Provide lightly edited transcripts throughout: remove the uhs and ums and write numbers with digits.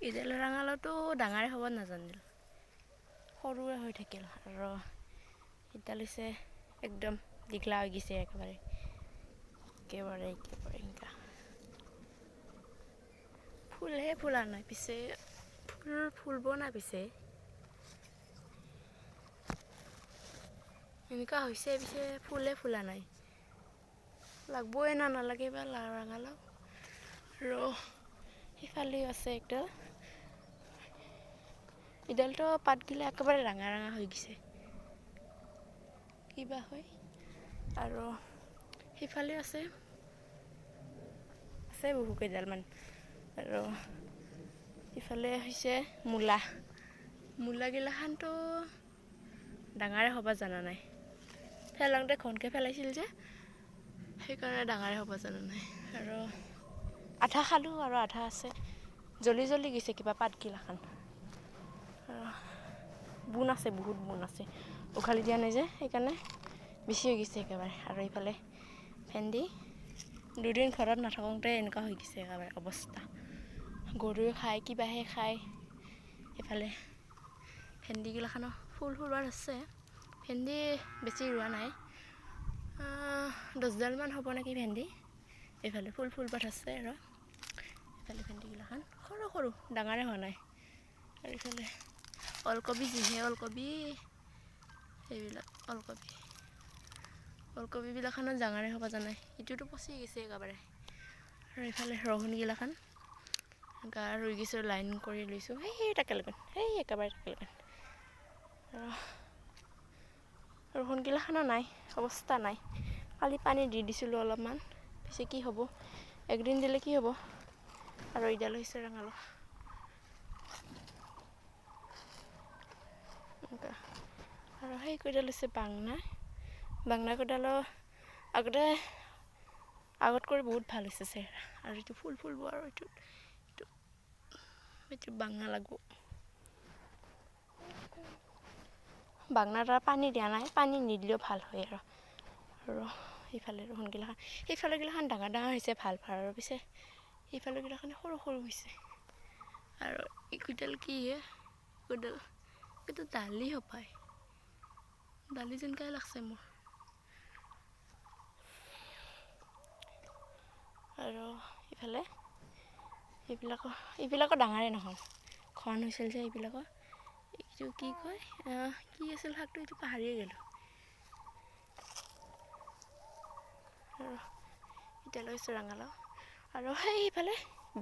ইডাল ৰঙালাওটো ডাঙৰে হ'ব নাজানিল, সৰুৱে হৈ থাকিল আৰু ইডাল হৈছে একদম দীঘলা হৈ গৈছে একেবাৰে এনেকা ফুলহে ফুলা নাই, পিছে ফুলব না পিছে এনেকুৱা হৈছে, পিছে ফুলে ফুলা নাই, লাগবই না নালাগে বা ৰঙালাও। আৰু সিফালেও আছে একডাল, ইডালটো পাতগিলা একেবাৰে ৰঙা ৰঙা হৈ গৈছে, কিবা হয়। আৰু সিফালেও আছে বহুকেইডালমান। আৰু ইফালে হৈছে মূলাগিলাখানতো ডাঙৰে হ'ব জানা নাই, পেলাওঁতে ঘনকৈ পেলাইছিল যে সেইকাৰণে ডাঙৰে হ'ব জানা নাই। আৰু আধা খালোঁ আৰু আধা আছে, জ্বলি গৈছে কিবা পাতগিলাখান। বুন আছে, বহুত বুন আছে, উঘালি দিয়া নাই যে সেইকাৰণে বেছি হৈ গৈছে একেবাৰে। আৰু এইফালে ভেন্দি দুদিন ঘৰত নাথাকোঁতে এনেকুৱা হৈ গৈছে একেবাৰে অৱস্থা, গৰুৱে খায় কিবাহে খায়। এইফালে ভেন্দিগিলাখানো ফুল ফুলবাৰ আছে, ভেন্দি বেছি ৰোৱা নাই, 10ডালমান হ'ব নেকি ভেন্দি। এইফালে ফুলবাৰ আছে আৰু এইফালে ভেন্দিগিলাখান সৰু সৰু, ডাঙৰে হোৱা নাই। আৰু এইফালে ওলকবি, যিহে ওলকবি, সেইবিলাক ওলকবিবিলাখানো ডাঙৰে হ'ব জানাই, ইটোতো পচি গৈছে একেবাৰে। আৰু এইফালে ৰহুনগিলাখান এনেকুৱা ৰুই গৈছোঁ, লাইন কৰি লৈছোঁ, সেই একেবাৰে তাকে ৰহুনগিলাখানো নাই, অৱস্থা নাই। কালি পানী দি দিছিলোঁ অলপমান, পিছে কি হ'ব, একদিন দিলে কি হ'ব। আৰু ইডাল হৈছে ৰঙালাও, এনেকুৱা। আৰু সেই কৈডাল হৈছে বাংনা কৈডালো আগত কৰি বহুত ভাল হৈছে চেহেৰা। আৰু এইটো ফুলব আৰু এইটো বাংনা লাগব। বাংনাত আৰু পানী দিয়া নাই, পানী নিদিলেও ভাল হয়। আৰু সেইফালে সেইফালেগিলাখান ডাঙৰ হৈছে, ভাল আৰু পিছে সেইফালেগিলাখান সৰু হৈছে। আৰু এইকেইডাল কি এইটো দালি হপায়, দালি যেনকাই লাগছে মোৰ। আৰু ইফালে এইবিলাকৰ ডাঙৰে নহয়, ঘন হৈছিল যে এইবিলাকৰ। এইটো কি কয়, কি আছিল শাকটো, এইটো পাহৰিয়ে গ'লোঁ। আৰু এতিয়া লৈছোঁ ৰঙালাও, আৰু সেইফালে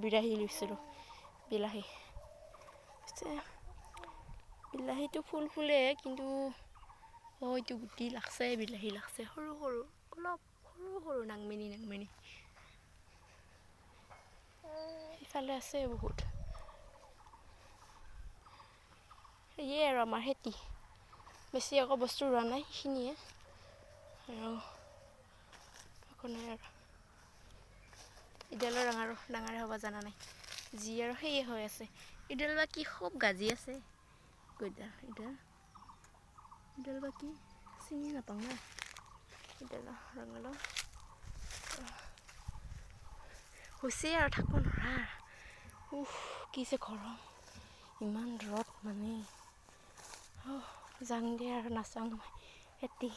বিলাহী লৈছিলোঁ, বিলাহীটো ফুলে, কিন্তু এইটো গুটি লাগছে, বিলাহী লাগছে, অলপ সৰু নাংমেনি। ইফালে আছে বহুত, সেয়ে আৰু আমাৰ খেতি বেছি একো বস্তু ৰোৱা নাই, সেইখিনিয়ে আৰু একো নাই। আৰু ইডালৰ ডাঙৰে হ'ব জানা নাই, যি আৰু সেয়ে হৈ আছে। ইডাল বা কি খুব গাজি আছে, ইডাল বা কি চিনি নাপাওঁ না। ইডাল ৰঙালাও হৈছে আৰু থাকিব নোৱাৰা, কি যে গৰম, ইমান ৰ'দ মানে, যাং দিয়ে আৰু নাচাওঁ মই খেতি।